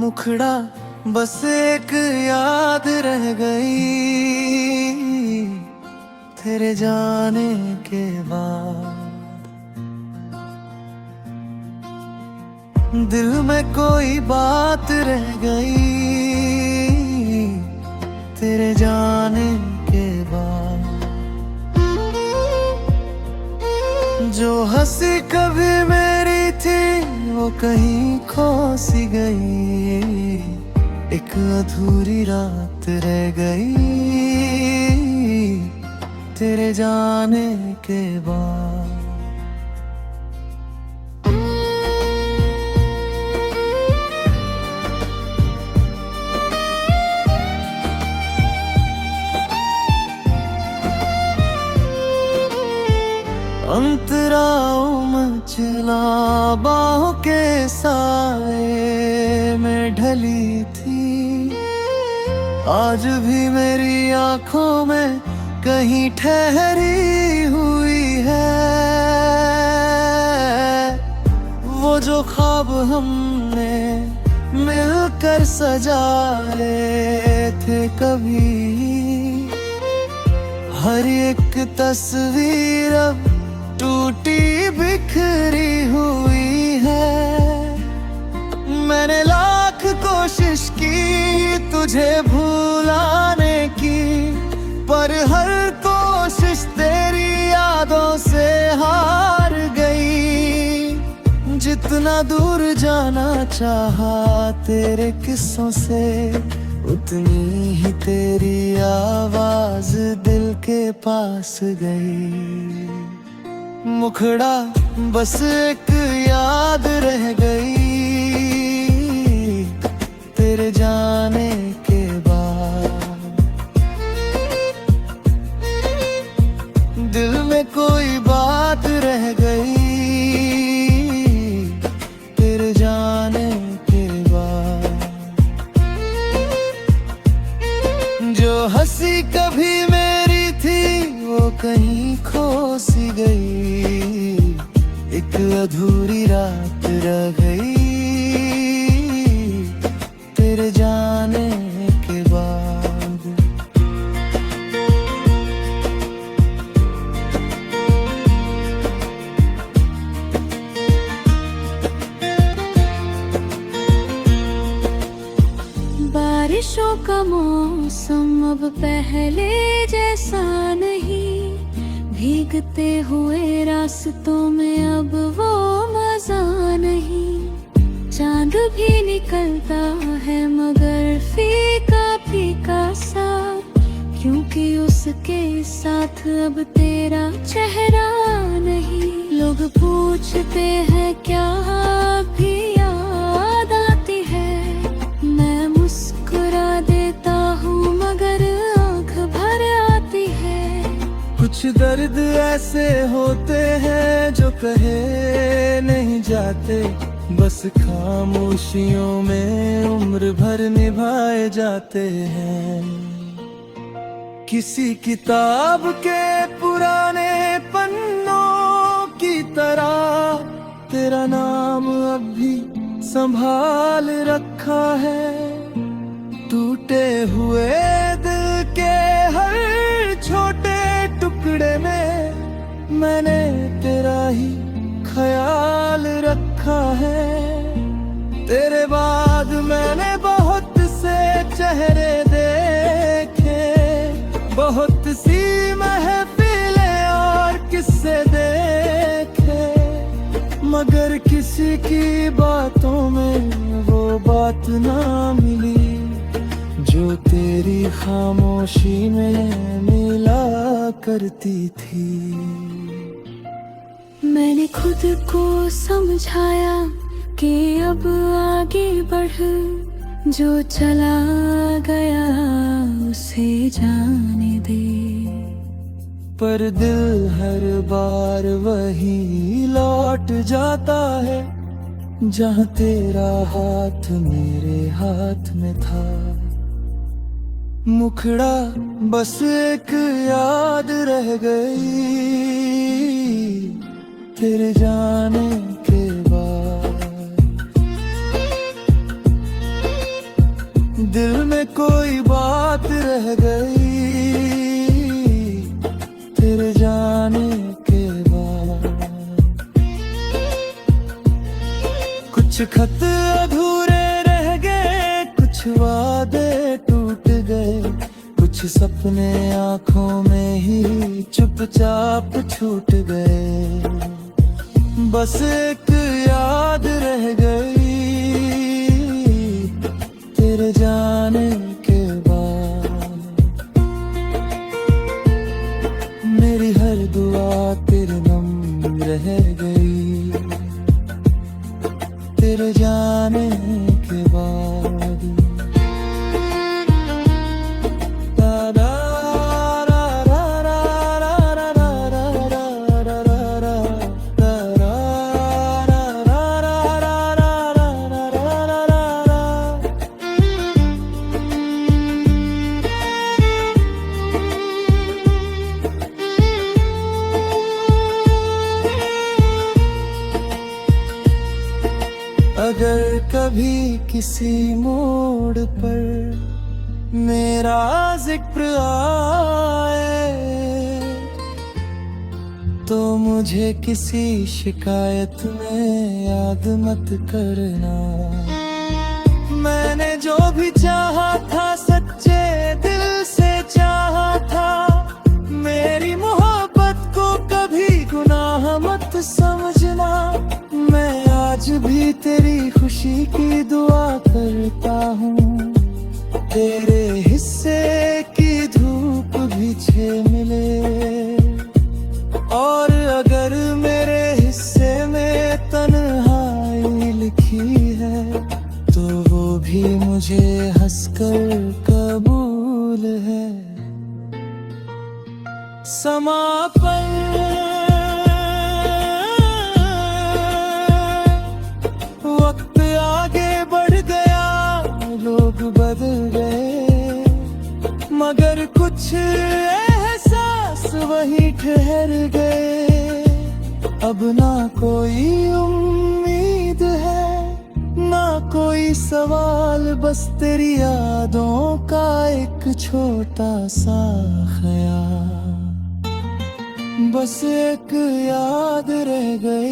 मुखड़ा बस एक याद रह गई तेरे जाने के बाद। दिल में कोई बात रह गई तेरे जाने के बाद। जो हंसी कभी मेरी थी वो कहीं खो सी गई। एक अधूरी रात रह गई तेरे जाने के बाद। अंतराओं मचला बाहों के साए में ढली थी। आज भी मेरी आंखों में कहीं ठहरी हुई है वो जो ख्वाब हमने मिलकर सजाए थे कभी। हर एक तस्वीर अब टूटी बिखरी हुई है। मैंने लाख कोशिश की तुझे भुलाने की, पर हर कोशिश तेरी यादों से हार गई। जितना दूर जाना चाहा तेरे किस्सों से, उतनी ही तेरी आवाज दिल के पास गई। मुखड़ा बस एक याद रह गई तेरे जाने के बाद। दिल में कोई बात रह गई तेरे जाने के बाद। जो हंसी कभी मेरी थी वो कहीं खो सी गई। एक अधूरी रात रह गई तेरे जाने के बाद। बारिशों का मौसम अब पहले जैसा नहीं। भीगते हुए रास्तों में अब वो मजा नहीं। चांद भी निकलता है मगर फीका फीका सा, क्योंकि उसके साथ अब तेरा चेहरा नहीं। लोग पूछते हैं क्या भी याद आती है, मैं मुस्कुरा देता हूँ मगर आँख भर आती है। कुछ दर्द ऐसे होते हैं जो कहे नहीं जाते, बस खामोशियों में उम्र भर निभाए जाते हैं। किसी किताब के पुराने पन्नों की तरह तेरा नाम अब भी संभाल रखा है। टूटे हुए दिल के हर छोटे टुकड़े में मैंने तेरा ही ख्याल रखा है। तेरे बाद मैंने बहुत से चेहरे देखे, बहुत सी महफिलें और किस्से देखे, मगर किसी की बातों में वो बात ना मिली जो तेरी खामोशी में मिला करती थी। मैंने खुद को समझाया कि अब आगे बढ़, जो चला गया उसे जाने दे। पर दिल हर बार वही लौट जाता है जहाँ तेरा हाथ मेरे हाथ में था। मुखड़ा बस एक याद रह गई तेरे जाने के बाद। कुछ खत अधूरे रह गए, कुछ वादे टूट गए, कुछ सपने आंखों में ही चुपचाप छूट गए। बस एक याद रह गई तेरे जाने के बाद। मेरी हर दुआ तेरे नाम रह गई तेरे जाने के बाद। अगर कभी किसी मोड़ पर मेरा जिक्र आए, तो मुझे किसी शिकायत में याद मत करना। मैंने जो भी चाहा था सच्चे दिल से चाहा था, मेरी मोहब्बत को कभी गुनाह मत समझना। मैं आज भी तेरी खुशी की दुआ करता हूँ, तेरे हिस्से की धूप पीछे मिले। और अगर मेरे हिस्से में तन्हाई लिखी है, तो वो भी मुझे हंसकर कबूल है। समापन वक्त आगे बढ़ गया, लोग बदल गए, मगर कुछ एहसास वही ठहर गए। अब ना कोई उम्मीद है, ना कोई सवाल, बस तेरी यादों का एक छोटा सा ख्याल। बस एक याद रह गई